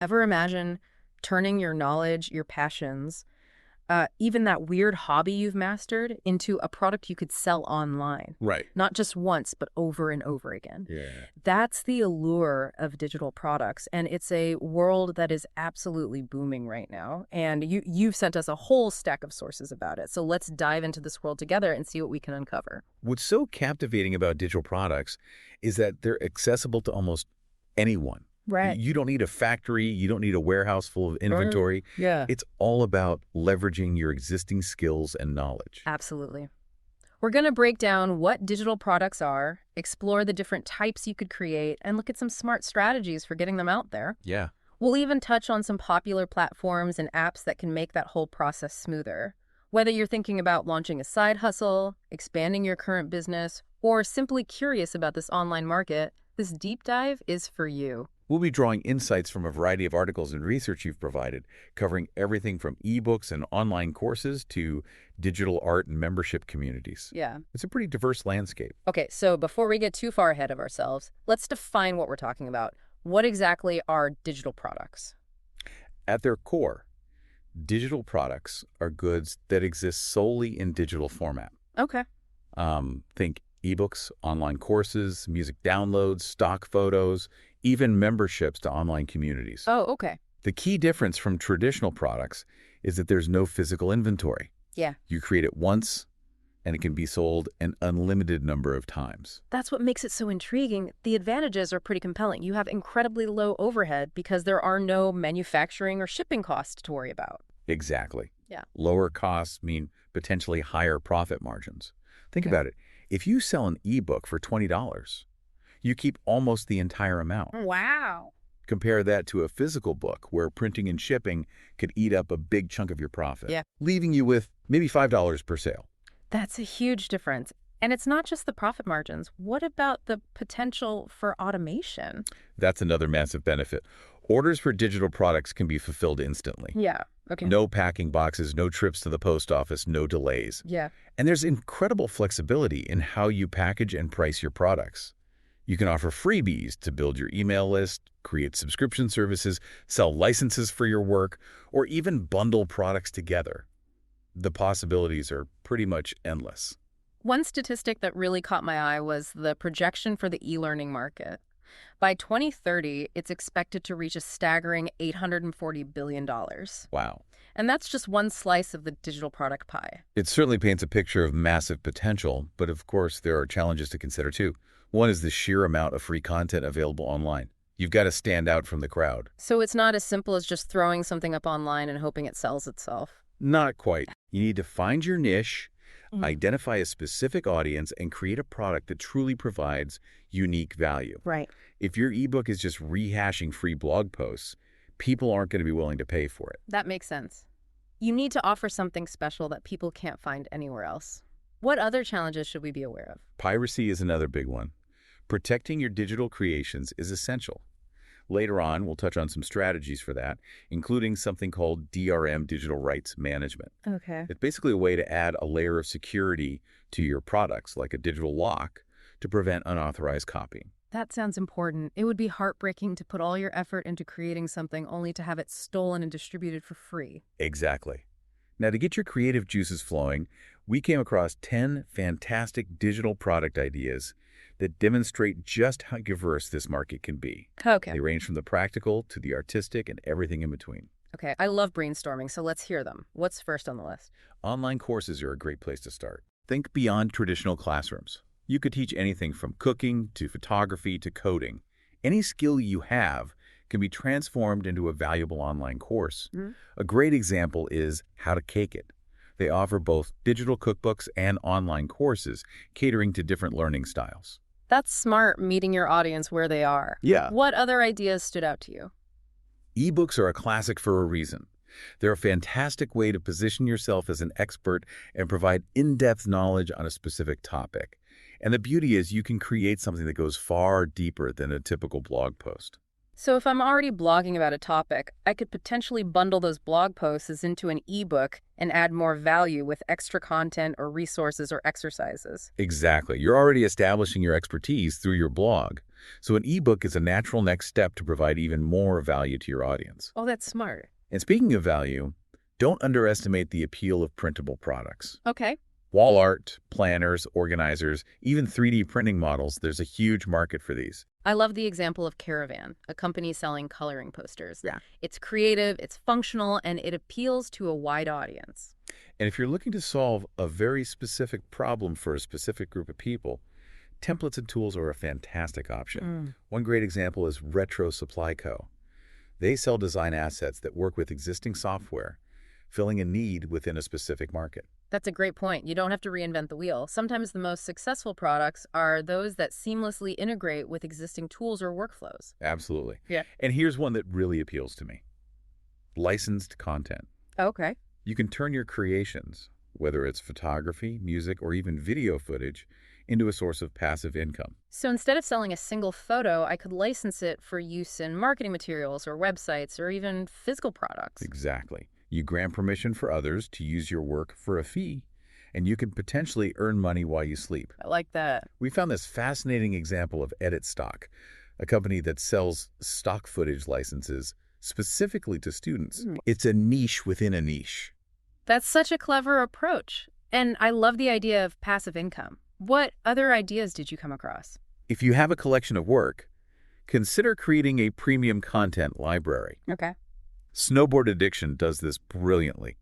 Ever imagine turning your knowledge, your passions, even that weird hobby you've mastered into a product you could sell online? Right. Not just once, but over and over again. Yeah. That's the allure of digital products, and it's a world that is absolutely booming right now. And you've sent us a whole stack of sources about it. So let's dive into this world together and see what we can uncover. What's so captivating about digital products is that they're accessible to almost anyone. Right. You don't need a factory. You don't need a warehouse full of inventory. Yeah. It's all about leveraging your existing skills and knowledge. Absolutely. We're going to break down what digital products are, explore the different types you could create, and look at some smart strategies for getting them out there. Yeah. We'll even touch on some popular platforms and apps that can make that whole process smoother. Whether you're thinking about launching a side hustle, expanding your current business, or simply curious about this online market, this deep dive is for you. We'll be drawing insights from a variety of articles and research you've provided, covering everything from ebooks and online courses to digital art and membership communities. Yeah. It's a pretty diverse landscape. Okay, so before we get too far ahead of ourselves, let's define what we're talking about. What exactly are digital products? At their core, digital products are goods that exist solely in digital format. Okay. Think ebooks, online courses, music downloads, stock photos, even memberships to online communities. Oh, okay. The key difference from traditional products is that there's no physical inventory. Yeah. You create it once, and it can be sold an unlimited number of times. That's what makes it so intriguing. The advantages are pretty compelling. You have incredibly low overhead because there are no manufacturing or shipping costs to worry about. Exactly. Yeah. Lower costs mean potentially higher profit margins. Think Okay. about it. If you sell an ebook for $20, you keep almost the entire amount. Wow. Compare that to a physical book where printing and shipping could eat up a big chunk of your profit, Yeah. leaving you with maybe $5 per sale. That's a huge difference. And it's not just the profit margins. What about the potential for automation? That's another massive benefit. Orders for digital products can be fulfilled instantly. Yeah. Okay. No packing boxes, no trips to the post office, no delays. Yeah. And there's incredible flexibility in how you package and price your products. You can offer freebies to build your email list, create subscription services, sell licenses for your work, or even bundle products together. The possibilities are pretty much endless. One statistic that really caught my eye was the projection for the e-learning market. By 2030, it's expected to reach a staggering $840 billion. Wow. And that's just one slice of the digital product pie. It certainly paints a picture of massive potential, but of course there are challenges to consider too. One is the sheer amount of free content available online. You've got to stand out from the crowd. So it's not as simple as just throwing something up online and hoping it sells itself. Not quite. You need to find your niche, Mhm. identify a specific audience, and create a product that truly provides unique value. Right. If your ebook is just rehashing free blog posts, people aren't going to be willing to pay for it. That makes sense. You need to offer something special that people can't find anywhere else. What other challenges should we be aware of? Piracy is another big one. Protecting your digital creations is essential. Later on, we'll touch on some strategies for that, including something called DRM, digital rights management. Okay. It's basically a way to add a layer of security to your products, like a digital lock, to prevent unauthorized copying. That sounds important. It would be heartbreaking to put all your effort into creating something only to have it stolen and distributed for free. Exactly. Now, to get your creative juices flowing, we came across 10 fantastic digital product ideas that demonstrate just how diverse this market can be. Okay. They range from the practical to the artistic and everything in between. Okay, I love brainstorming, so let's hear them. What's first on the list? Online courses are a great place to start. Think beyond traditional classrooms. You could teach anything from cooking to photography to coding. Any skill you have can be transformed into a valuable online course. Mm-hmm. A great example is How to Cake It. They offer both digital cookbooks and online courses, catering to different learning styles. That's smart, meeting your audience where they are. Yeah. What other ideas stood out to you? Ebooks are a classic for a reason. They're a fantastic way to position yourself as an expert and provide in-depth knowledge on a specific topic. And the beauty is you can create something that goes far deeper than a typical blog post. So if I'm already blogging about a topic, I could potentially bundle those blog posts into an ebook and add more value with extra content or resources or exercises. Exactly. You're already establishing your expertise through your blog. So an ebook is a natural next step to provide even more value to your audience. Oh, that's smart. And speaking of value, don't underestimate the appeal of printable products. Okay. Wall art, planners, organizers, even 3D printing models, there's a huge market for these. I love the example of Caravan, a company selling coloring posters. Yeah. It's creative, it's functional, and it appeals to a wide audience. And if you're looking to solve a very specific problem for a specific group of people, templates and tools are a fantastic option. One great example is Retro Supply Co. They sell design assets that work with existing software, filling a need within a specific market. That's a great point. You don't have to reinvent the wheel. Sometimes the most successful products are those that seamlessly integrate with existing tools or workflows. Absolutely. Yeah. And here's one that really appeals to me. Licensed content. Okay. You can turn your creations, whether it's photography, music, or even video footage, into a source of passive income. So instead of selling a single photo, I could license it for use in marketing materials or websites or even physical products. Exactly. You grant permission for others to use your work for a fee, and you can potentially earn money while you sleep. I like that. We found this fascinating example of Edit Stock, a company that sells stock footage licenses specifically to students. It's a niche within a niche. That's such a clever approach. And I love the idea of passive income. What other ideas did you come across? If you have a collection of work, consider creating a premium content library. Okay. Snowboard Addiction does this brilliantly.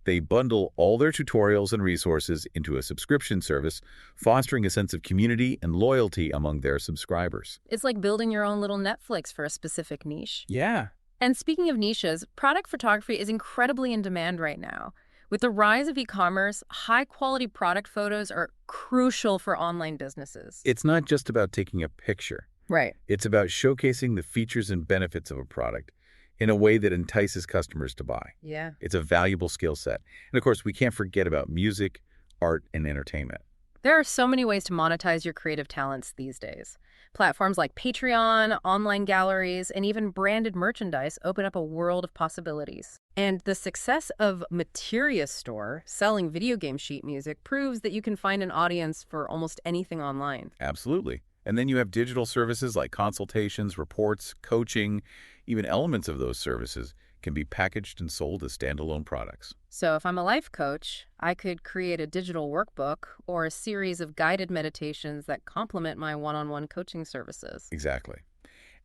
They bundle all their tutorials and resources into a subscription service, fostering a sense of community and loyalty among their subscribers. It's like building your own little Netflix for a specific niche. Yeah. And speaking of niches, product photography is incredibly in demand right now. With the rise of e-commerce, high-quality product photos are crucial for online businesses. It's not just about taking a picture. Right. It's about showcasing the features and benefits of a product in a way that entices customers to buy. Yeah. It's a valuable skill set. And of course, we can't forget about music, art, and entertainment. There are so many ways to monetize your creative talents these days. Platforms like Patreon, online galleries, and even branded merchandise open up a world of possibilities. And the success of Materia Store, selling video game sheet music, proves that you can find an audience for almost anything online. Absolutely. And then you have digital services like consultations, reports, coaching. Even elements of those services can be packaged and sold as standalone products. So if I'm a life coach, I could create a digital workbook or a series of guided meditations that complement my one-on-one coaching services. Exactly.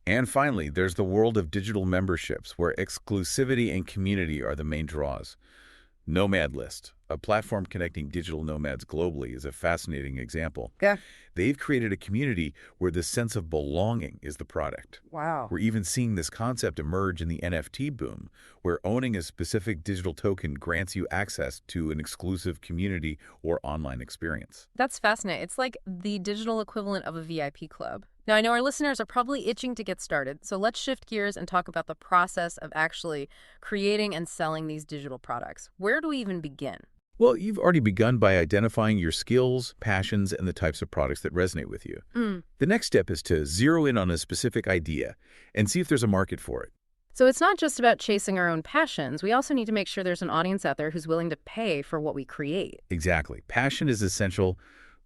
And finally, there's the world of digital memberships, where exclusivity and community are the main draws. Nomad List, a platform connecting digital nomads globally, is a fascinating example. Yeah. They've created a community where the sense of belonging is the product. Wow. We're even seeing this concept emerge in the NFT boom, where owning a specific digital token grants you access to an exclusive community or online experience. That's fascinating. It's like the digital equivalent of a VIP club. Now, I know our listeners are probably itching to get started, so let's shift gears and talk about the process of actually creating and selling these digital products. Where do we even begin? Well, you've already begun by identifying your skills, passions, and the types of products that resonate with you. The next step is to zero in on a specific idea and see if there's a market for it. So it's not just about chasing our own passions. We also need to make sure there's an audience out there who's willing to pay for what we create. Exactly. Passion is essential,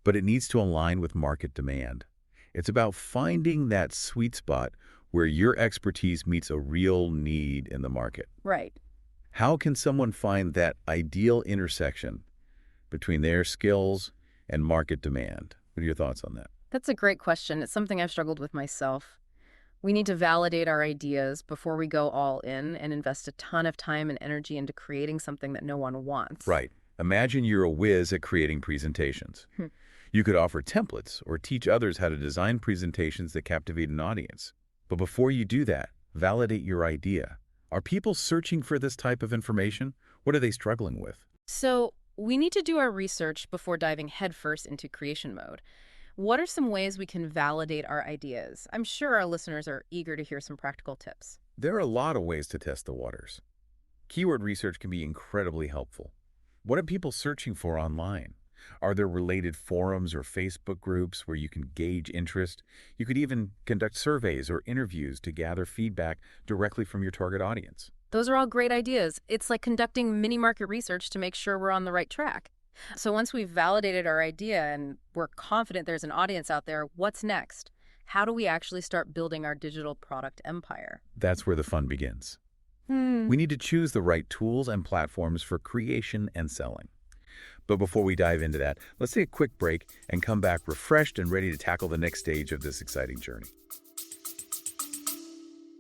but it needs to align with market demand. It's about finding that sweet spot where your expertise meets a real need in the market. Right. How can someone find that ideal intersection between their skills and market demand? What are your thoughts on that? That's a great question. It's something I've struggled with myself. We need to validate our ideas before we go all in and invest a ton of time and energy into creating something that no one wants. Right. Imagine you're a whiz at creating presentations. You could offer templates or teach others how to design presentations that captivate an audience. But before you do that, validate your idea. Are people searching for this type of information? What are they struggling with? So we need to do our research before diving headfirst into creation mode. What are some ways we can validate our ideas? I'm sure our listeners are eager to hear some practical tips. There are a lot of ways to test the waters. Keyword research can be incredibly helpful. What are people searching for online? Are there related forums or Facebook groups where you can gauge interest? You could even conduct surveys or interviews to gather feedback directly from your target audience. Those are all great ideas. It's like conducting mini market research to make sure we're on the right track. So once we've validated our idea and we're confident there's an audience out there, what's next? how do we actually start building our digital product empire? That's where the fun begins. Hmm. We need to choose the right tools and platforms for creation and selling. But before we dive into that, let's take a quick break and come back refreshed and ready to tackle the next stage of this exciting journey.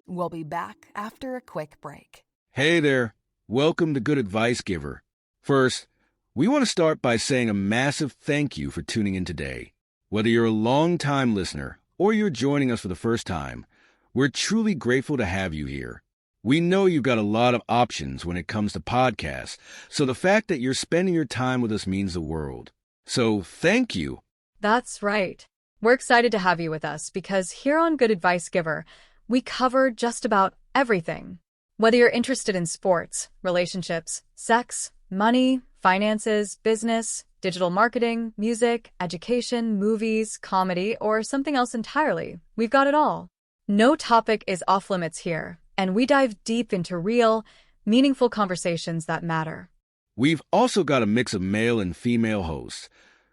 We'll be back after a quick break. Hey there. Welcome to Good Advice Giver. First, we want to start by saying a massive thank you for tuning in today. Whether you're a long-time listener or you're joining us for the first time, we're truly grateful to have you here. We know you've got a lot of options when it comes to podcasts, so the fact that you're spending your time with us means the world. So thank you. That's right. We're excited to have you with us because here on Good Advice Giver, we cover just about everything. Whether you're interested in sports, relationships, sex, money, finances, business, digital marketing, music, education, movies, comedy, or something else entirely, we've got it all. No topic is off limits here, and we dive deep into real, meaningful conversations that matter. We've also got a mix of male and female hosts,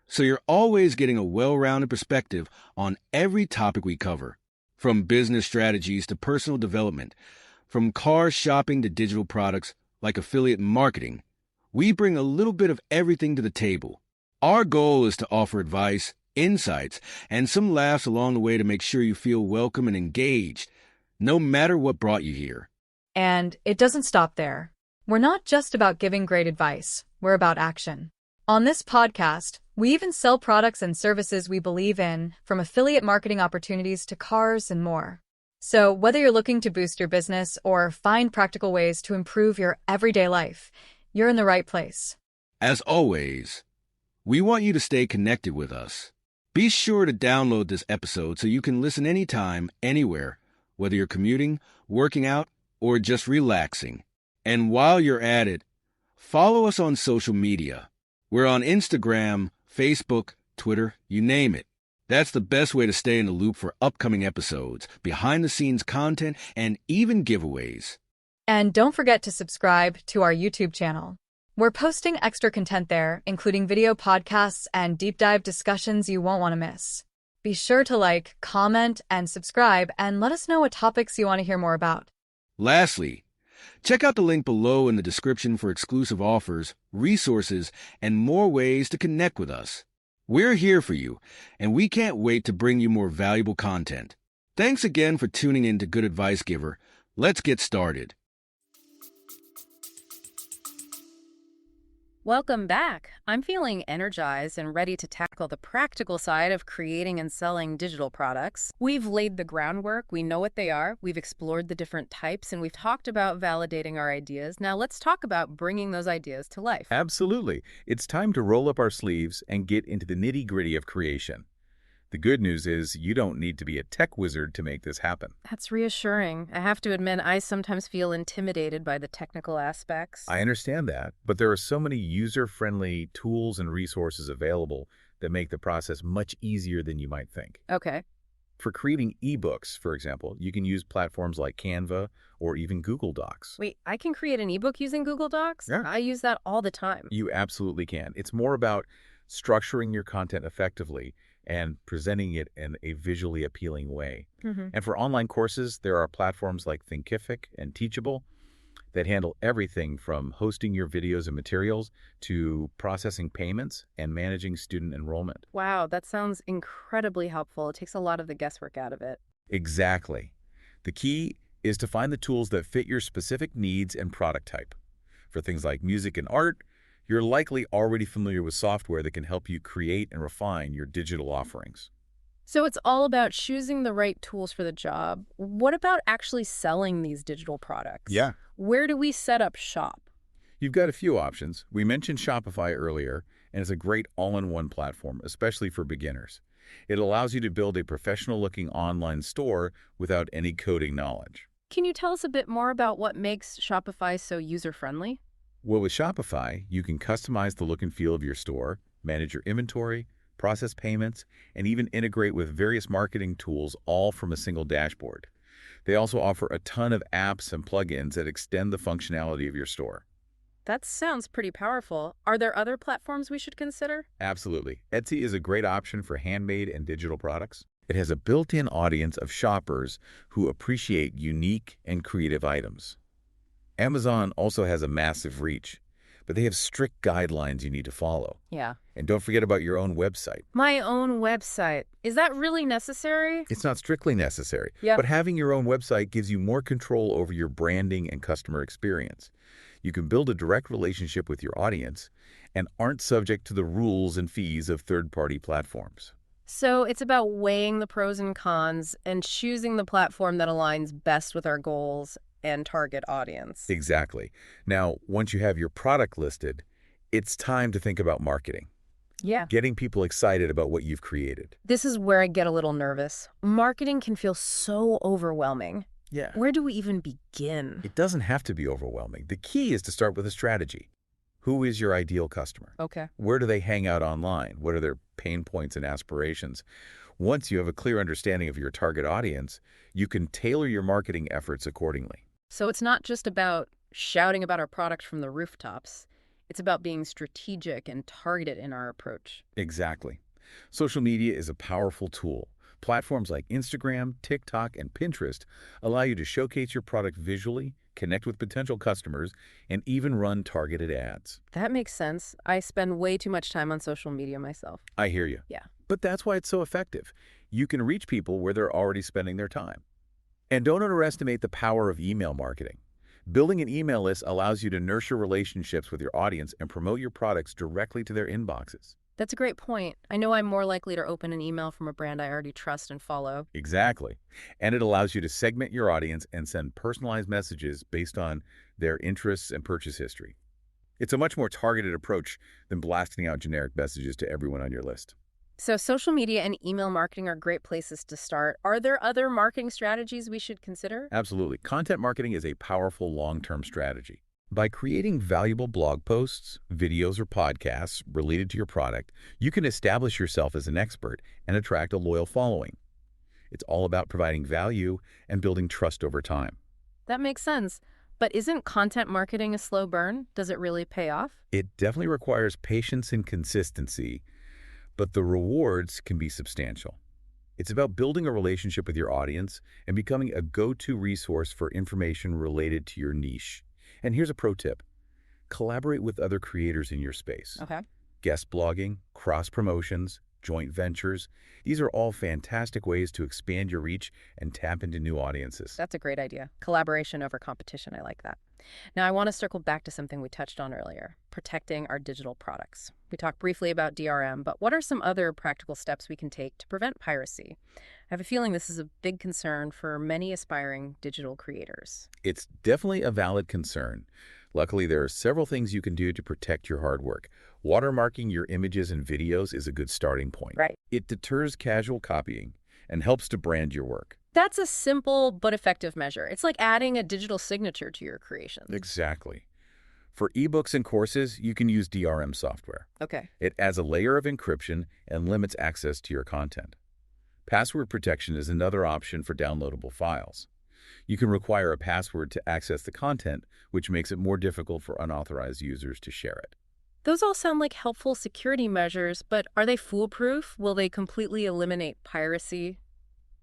so you're always getting a well-rounded perspective on every topic we cover. From business strategies to personal development, from car shopping to digital products like affiliate marketing, we bring a little bit of everything to the table. Our goal is to offer advice, insights, and some laughs along the way to make sure you feel welcome and engaged, no matter what brought you here. And it doesn't stop there. We're not just about giving great advice, we're about action. On this podcast, we even sell products and services we believe in, from affiliate marketing opportunities to cars and more. So whether you're looking to boost your business or find practical ways to improve your everyday life, you're in the right place. As always, we want you to stay connected with us. Be sure to download this episode so you can listen anytime, anywhere, whether you're commuting, working out, or just relaxing. And while you're at it, follow us on social media. We're on Instagram, Facebook, Twitter, you name it. That's the best way to stay in the loop for upcoming episodes, behind-the-scenes content, and even giveaways. And don't forget to subscribe to our YouTube channel. We're posting extra content there, including video podcasts and deep dive discussions you won't want to miss. Be sure to like, comment, and subscribe, and let us know what topics you want to hear more about. Lastly, check out the link below in the description for exclusive offers, resources, and more ways to connect with us. We're here for you, and we can't wait to bring you more valuable content. Thanks again for tuning in to Good Advice Giver. Let's get started. Welcome back. I'm feeling energized and ready to tackle the practical side of creating and selling digital products. We've laid the groundwork, we know what they are, we've explored the different types, and we've talked about validating our ideas. Now let's talk about bringing those ideas to life. Absolutely. It's time to roll up our sleeves and get into the nitty-gritty of creation. The good news is you don't need to be a tech wizard to make this happen. That's reassuring. I have to admit, I sometimes feel intimidated by the technical aspects. I understand that, but there are so many user-friendly tools and resources available that make the process much easier than you might think. Okay. For creating eBooks, for example, you can use platforms like Canva or even Google Docs. Wait, I can create an ebook using Google Docs? Yeah. I use that all the time. You absolutely can. It's more about structuring your content effectively and presenting it in a visually appealing way. And for online courses, there are platforms like Thinkific and Teachable that handle everything from hosting your videos and materials to processing payments and managing student enrollment. Wow, that sounds incredibly helpful. It takes a lot of the guesswork out of it. Exactly. The key is to find the tools that fit your specific needs and product type. For things like music and art, you're likely already familiar with software that can help you create and refine your digital offerings. So it's all about choosing the right tools for the job. What about actually selling these digital products? Yeah. Where do we set up shop? You've got a few options. We mentioned Shopify earlier, and it's a great all-in-one platform, especially for beginners. It allows you to build a professional-looking online store without any coding knowledge. Can you tell us a bit more about what makes Shopify so user-friendly? Well, with Shopify, you can customize the look and feel of your store, manage your inventory, process payments, and even integrate with various marketing tools, all from a single dashboard. They also offer a ton of apps and plugins that extend the functionality of your store. That sounds pretty powerful. Are there other platforms we should consider? Absolutely. Etsy is a great option for handmade and digital products. It has a built-in audience of shoppers who appreciate unique and creative items. Amazon also has a massive reach, but they have strict guidelines you need to follow. Yeah. And don't forget about your own website. My own website. Is that really necessary? It's not strictly necessary, Yep. but having your own website gives you more control over your branding and customer experience. You can build a direct relationship with your audience and aren't subject to the rules and fees of third-party platforms. So it's about weighing the pros and cons and choosing the platform that aligns best with our goals and target audience. Exactly. Now, once you have your product listed, it's time to think about marketing, Yeah. getting people excited about what you've created. This is where I get a little nervous. Marketing can feel so overwhelming. Yeah. Where do we even begin? It doesn't have to be overwhelming. The key is to start with a strategy. Who is your ideal customer? Okay. Where do they hang out online? What are their pain points and aspirations? Once you have a clear understanding of your target audience, you can tailor your marketing efforts accordingly. So it's not just about shouting about our product from the rooftops. It's about being strategic and targeted in our approach. Exactly. Social media is a powerful tool. Platforms like Instagram, TikTok, and Pinterest allow you to showcase your product visually, connect with potential customers, and even run targeted ads. That makes sense. I spend way too much time on social media myself. I hear you. Yeah. But that's why it's so effective. You can reach people where they're already spending their time. And don't underestimate the power of email marketing. Building an email list allows you to nurture relationships with your audience and promote your products directly to their inboxes. That's a great point. I know I'm more likely to open an email from a brand I already trust and follow. Exactly. And it allows you to segment your audience and send personalized messages based on their interests and purchase history. It's a much more targeted approach than blasting out generic messages to everyone on your list. So social media and email marketing are great places to start. Are there other marketing strategies we should consider? Absolutely. Content marketing is a powerful long-term strategy. By creating valuable blog posts, videos, or podcasts related to your product, you can establish yourself as an expert and attract a loyal following. It's all about providing value and building trust over time. That makes sense. But isn't content marketing a slow burn? Does it really pay off? It definitely requires patience and consistency, but the rewards can be substantial. It's about building a relationship with your audience and becoming a go-to resource for information related to your niche. And here's a pro tip. Collaborate with other creators in your space. Okay. Guest blogging, cross-promotions, joint ventures. These are all fantastic ways to expand your reach and tap into new audiences. That's a great idea. Collaboration over competition. I like that. Now, I want to circle back to something we touched on earlier, protecting our digital products. We talked briefly about DRM, but what are some other practical steps we can take to prevent piracy? I have a feeling this is a big concern for many aspiring digital creators. It's definitely a valid concern. Luckily, there are several things you can do to protect your hard work. Watermarking your images and videos is a good starting point. Right. It deters casual copying and helps to brand your work. That's a simple but effective measure. It's like adding a digital signature to your creations. Exactly. For eBooks and courses, you can use DRM software. Okay. It adds a layer of encryption and limits access to your content. Password protection is another option for downloadable files. You can require a password to access the content, which makes it more difficult for unauthorized users to share it. Those all sound like helpful security measures, but are they foolproof? Will they completely eliminate piracy?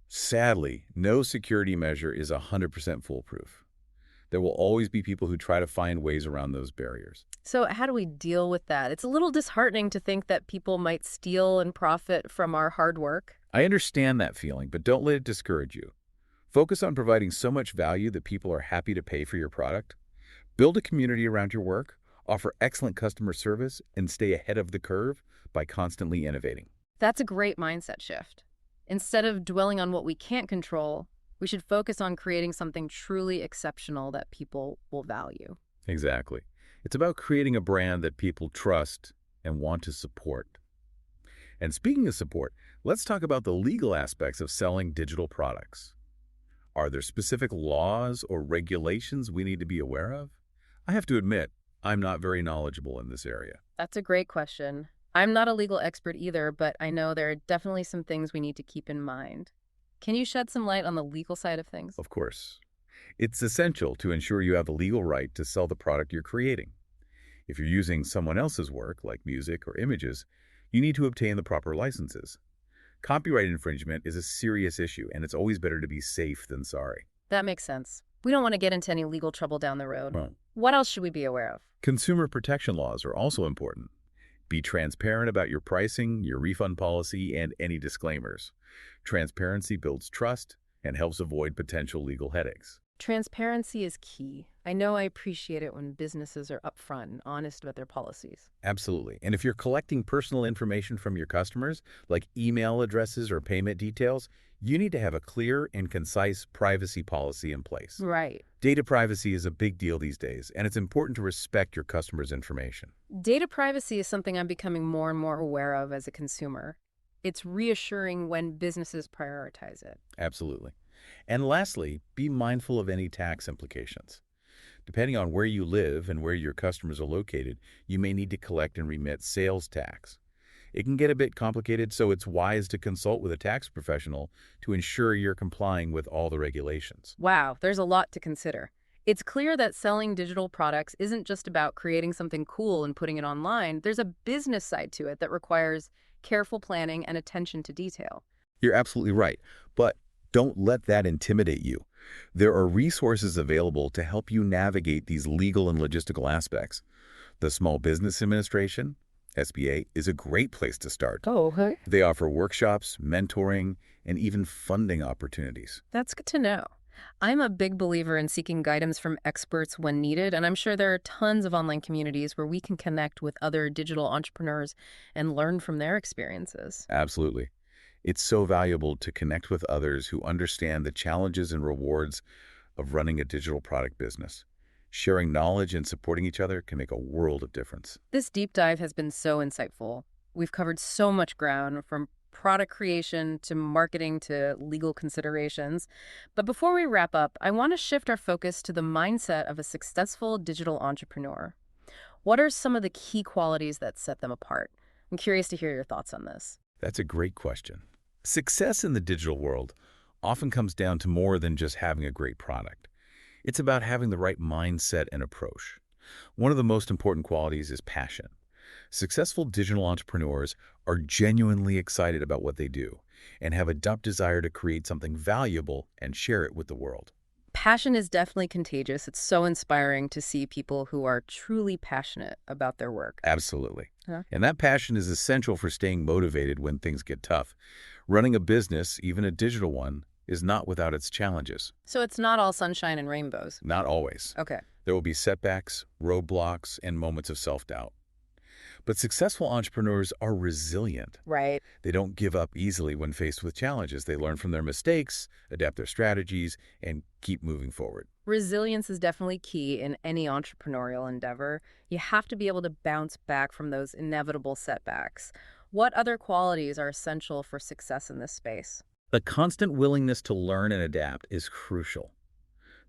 Sadly, no security measure is 100% foolproof. There will always be people who try to find ways around those barriers. So how do we deal with that? It's a little disheartening to think that people might steal and profit from our hard work. I understand that feeling, but don't let it discourage you. Focus on providing so much value that people are happy to pay for your product. Build a community around your work, offer excellent customer service, and stay ahead of the curve by constantly innovating. That's a great mindset shift. Instead of dwelling on what we can't control, we should focus on creating something truly exceptional that people will value. Exactly. It's about creating a brand that people trust and want to support. And speaking of support, let's talk about the legal aspects of selling digital products. Are there specific laws or regulations we need to be aware of? I have to admit, I'm not very knowledgeable in this area. That's a great question. I'm not a legal expert either, but I know there are definitely some things we need to keep in mind. Can you shed some light on the legal side of things? Of course. It's essential to ensure you have a legal right to sell the product you're creating. If you're using someone else's work, like music or images, you need to obtain the proper licenses. Copyright infringement is a serious issue, and it's always better to be safe than sorry. That makes sense. We don't want to get into any legal trouble down the road. Well, What else should we be aware of? consumer protection laws are also important. Be transparent about your pricing, your refund policy, and any disclaimers. Transparency builds trust and helps avoid potential legal headaches. Transparency is key. I know I appreciate it when businesses are upfront and honest about their policies. Absolutely. And if you're collecting personal information from your customers, like email addresses or payment details, you need to have a clear and concise privacy policy in place. Right. Data privacy is a big deal these days, and it's important to respect your customers' information. Data privacy is something I'm becoming more and more aware of as a consumer. It's reassuring when businesses prioritize it. Absolutely. And lastly, be mindful of any tax implications. Depending on where you live and where your customers are located, you may need to collect and remit sales tax. It can get a bit complicated, so it's wise to consult with a tax professional to ensure you're complying with all the regulations. Wow, there's a lot to consider. It's clear that selling digital products isn't just about creating something cool and putting it online. There's a business side to it that requires careful planning and attention to detail. You're absolutely right, but don't let that intimidate you. There are resources available to help you navigate these legal and logistical aspects. The Small Business Administration, SBA, is a great place to start. Oh, okay. They offer workshops, mentoring, and even funding opportunities. That's good to know. I'm a big believer in seeking guidance from experts when needed, and I'm sure there are tons of online communities where we can connect with other digital entrepreneurs and learn from their experiences. Absolutely. It's so valuable to connect with others who understand the challenges and rewards of running a digital product business. Sharing knowledge and supporting each other can make a world of difference. This deep dive has been so insightful. We've covered so much ground, from product creation to marketing to legal considerations. But before we wrap up, I want to shift our focus to the mindset of a successful digital entrepreneur. What are some of the key qualities that set them apart? I'm curious to hear your thoughts on this. That's a great question. Success in the digital world often comes down to more than just having a great product. It's about having the right mindset and approach. One of the most important qualities is passion. Successful digital entrepreneurs are genuinely excited about what they do and have a deep desire to create something valuable and share it with the world. Passion is definitely contagious. It's so inspiring to see people who are truly passionate about their work. Absolutely. Huh? And that passion is essential for staying motivated when things get tough. Running a business, even a digital one, is not without its challenges. So it's not all sunshine and rainbows. Not always. Okay. There will be setbacks, roadblocks, and moments of self-doubt. But successful entrepreneurs are resilient. Right. They don't give up easily when faced with challenges. They learn from their mistakes, adapt their strategies, and keep moving forward. Resilience is definitely key in any entrepreneurial endeavor. You have to be able to bounce back from those inevitable setbacks. What other qualities are essential for success in this space? The constant willingness to learn and adapt is crucial.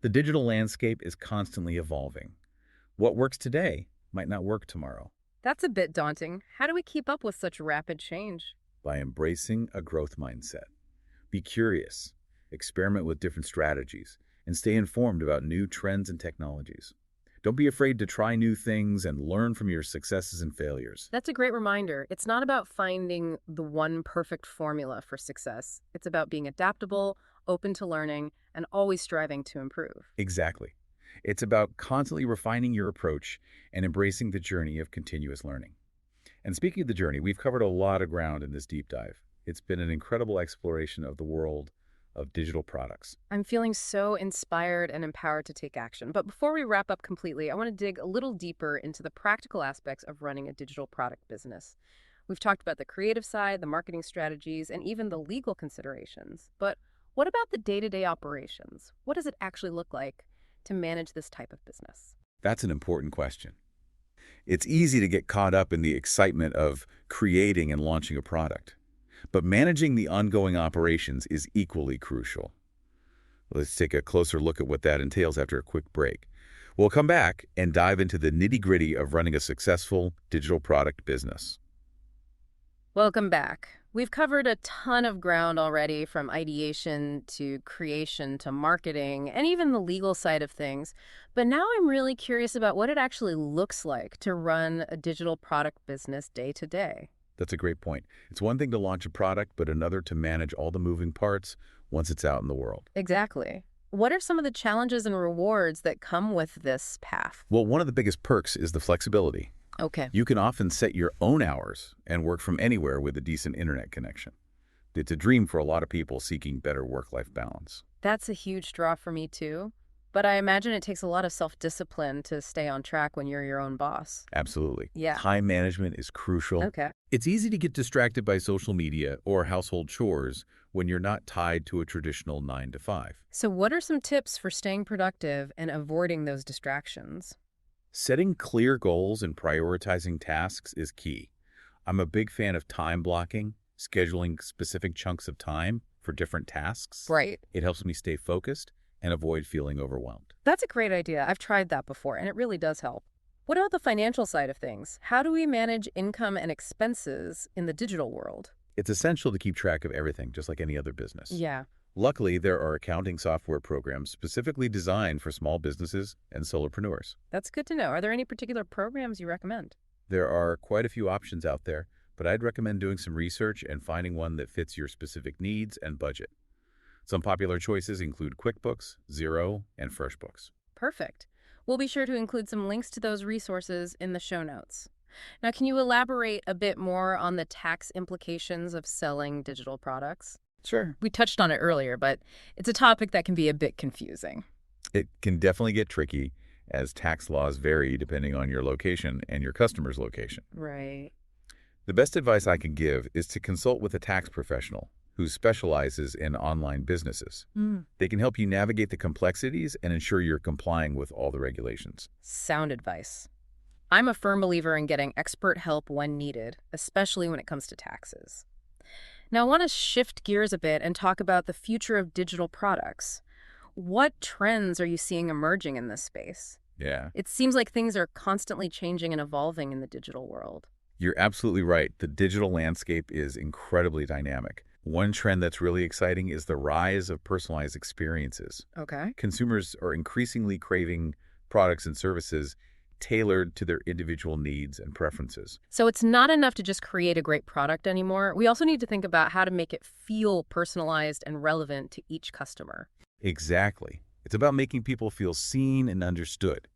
The digital landscape is constantly evolving. What works today might not work tomorrow. That's a bit daunting. How do we keep up with such rapid change? By embracing a growth mindset. Be curious, experiment with different strategies, and stay informed about new trends and technologies. Don't be afraid to try new things and learn from your successes and failures. That's a great reminder. It's not about finding the one perfect formula for success. It's about being adaptable, open to learning, and always striving to improve. Exactly. It's about constantly refining your approach and embracing the journey of continuous learning. And speaking of the journey, we've covered a lot of ground in this deep dive. It's been an incredible exploration of the world of digital products. I'm feeling so inspired and empowered to take action. But before we wrap up completely, I want to dig a little deeper into the practical aspects of running a digital product business. We've talked about the creative side, the marketing strategies, and even the legal considerations. But what about the day-to-day operations? What does it actually look like to manage this type of business? That's an important question. It's easy to get caught up in the excitement of creating and launching a product. But managing the ongoing operations is equally crucial. Let's take a closer look at what that entails after a quick break. We'll come back and dive into the nitty-gritty of running a successful digital product business. Welcome back. We've covered a ton of ground already, from ideation to creation to marketing and even the legal side of things. But now I'm really curious about what it actually looks like to run a digital product business day to day. That's a great point. It's one thing to launch a product, but another to manage all the moving parts once it's out in the world. Exactly. What are some of the challenges and rewards that come with this path? Well, one of the biggest perks is the flexibility. Okay. You can often set your own hours and work from anywhere with a decent internet connection. It's a dream for a lot of people seeking better work-life balance. That's a huge draw for me too. But I imagine it takes a lot of self-discipline to stay on track when you're your own boss. Absolutely. Yeah. Time management is crucial. Okay. It's easy to get distracted by social media or household chores when you're not tied to a traditional 9 to 5. So what are some tips for staying productive and avoiding those distractions? Setting clear goals and prioritizing tasks is key. I'm a big fan of time blocking, scheduling specific chunks of time for different tasks. Right. It helps me stay focused and avoid feeling overwhelmed. That's a great idea. I've tried that before, and it really does help. What about the financial side of things? How do we manage income and expenses in the digital world? It's essential to keep track of everything, just like any other business. Yeah. Luckily, there are accounting software programs specifically designed for small businesses and solopreneurs. That's good to know. Are there any particular programs you recommend? There are quite a few options out there, but I'd recommend doing some research and finding one that fits your specific needs and budget. Some popular choices include QuickBooks, Xero, and FreshBooks. Perfect. We'll be sure to include some links to those resources in the show notes. Now, can you elaborate a bit more on the tax implications of selling digital products? Sure. We touched on it earlier, but it's a topic that can be a bit confusing. It can definitely get tricky as tax laws vary depending on your location and your customer's location. Right. The best advice I can give is to consult with a tax professional who specializes in online businesses. They can help you navigate the complexities and ensure you're complying with all the regulations. Sound advice. I'm a firm believer in getting expert help when needed, especially when it comes to taxes. Now, I want to shift gears a bit and talk about the future of digital products. What trends are you seeing emerging in this space? Yeah. It seems like things are constantly changing and evolving in the digital world. You're absolutely right. The digital landscape is incredibly dynamic. One trend that's really exciting is the rise of personalized experiences. Okay. Consumers are increasingly craving products and services tailored to their individual needs and preferences. So it's not enough to just create a great product anymore. We also need to think about how to make it feel personalized and relevant to each customer. Exactly. It's about making people feel seen and understood.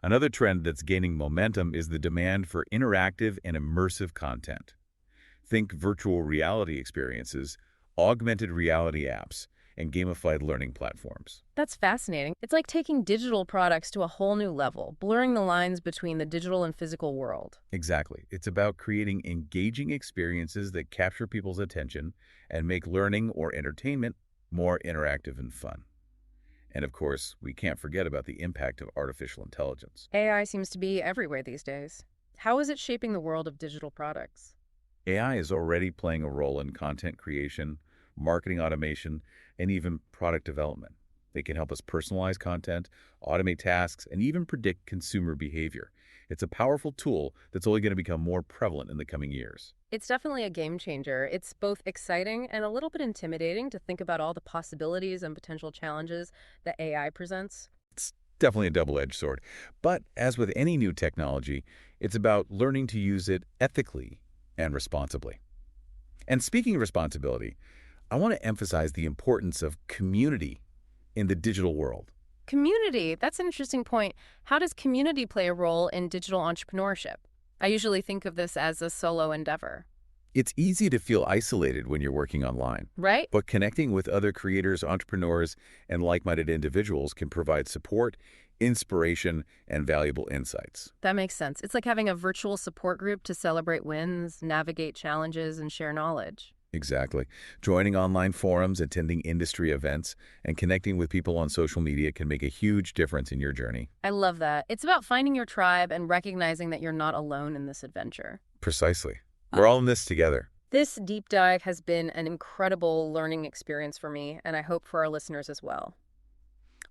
Another trend that's gaining momentum is the demand for interactive and immersive content. Think virtual reality experiences, augmented reality apps, and gamified learning platforms. That's fascinating. It's like taking digital products to a whole new level, blurring the lines between the digital and physical world. Exactly. It's about creating engaging experiences that capture people's attention and make learning or entertainment more interactive and fun. And of course, we can't forget about the impact of artificial intelligence. AI seems to be everywhere these days. How is it shaping the world of digital products? AI is already playing a role in content creation, marketing automation, and even product development. They can help us personalize content, automate tasks, and even predict consumer behavior. It's a powerful tool that's only going to become more prevalent in the coming years. It's definitely a game changer. It's both exciting and a little bit intimidating to think about all the possibilities and potential challenges that AI presents. It's definitely a double-edged sword. But as with any new technology, it's about learning to use it ethically and responsibly. And speaking of responsibility, I want to emphasize the importance of community in the digital world. Community, that's an interesting point. How does community play a role in digital entrepreneurship? I usually think of this as a solo endeavor. It's easy to feel isolated when you're working online, Right? but connecting with other creators, entrepreneurs, and like-minded individuals can provide support, inspiration, and valuable insights. That makes sense. It's like having a virtual support group to celebrate wins, navigate challenges, and share knowledge. Exactly. Joining online forums, attending industry events, and connecting with people on social media can make a huge difference in your journey. I love that. It's about finding your tribe and recognizing that you're not alone in this adventure. Precisely. We're all in this together. This deep dive has been an incredible learning experience for me, and I hope for our listeners as well.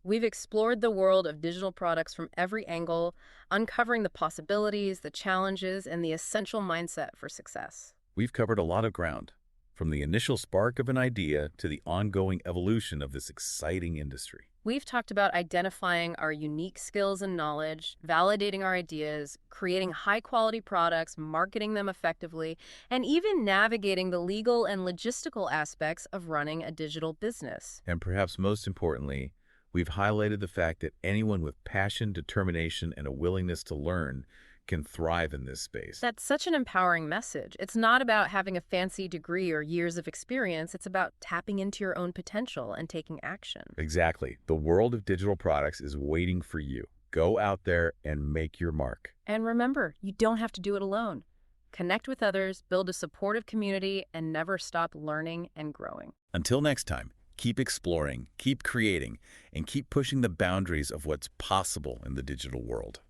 We've explored the world of digital products from every angle, uncovering the possibilities, the challenges, and the essential mindset for success. We've covered a lot of ground. from the initial spark of an idea to the ongoing evolution of this exciting industry. We've talked about identifying our unique skills and knowledge, validating our ideas, creating high-quality products, marketing them effectively, and even navigating the legal and logistical aspects of running a digital business. And perhaps most importantly, we've highlighted the fact that anyone with passion, determination, and a willingness to learn can thrive in this space. That's such an empowering message. It's not about having a fancy degree or years of experience. It's about tapping into your own potential and taking action. Exactly. The world of digital products is waiting for you. Go out there and make your mark. And remember, you don't have to do it alone. Connect with others, build a supportive community, and never stop learning and growing. Until next time, keep exploring, keep creating, and keep pushing the boundaries of what's possible in the digital world.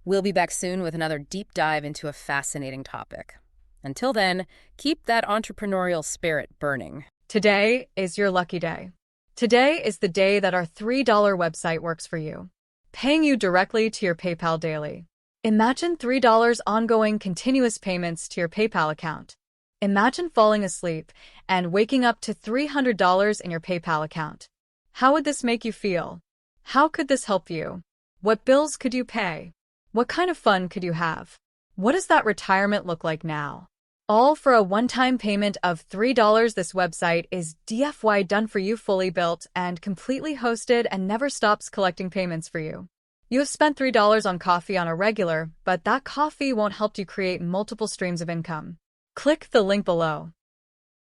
We'll be back soon with another deep dive into a fascinating topic. Until then, keep that entrepreneurial spirit burning. Today is your lucky day. Today is the day that our $3 website works for you, paying you directly to your PayPal daily. Imagine $3 ongoing continuous payments to your PayPal account. Imagine falling asleep and waking up to $300 in your PayPal account. How would this make you feel? How could this help you? What bills could you pay? What kind of fun could you have? What does that retirement look like now? All for a one-time payment of $3. This website is DFY done for you, fully built and completely hosted, and never stops collecting payments for you. You have spent $3 on coffee on a regular, but that coffee won't help you create multiple streams of income. Click the link below.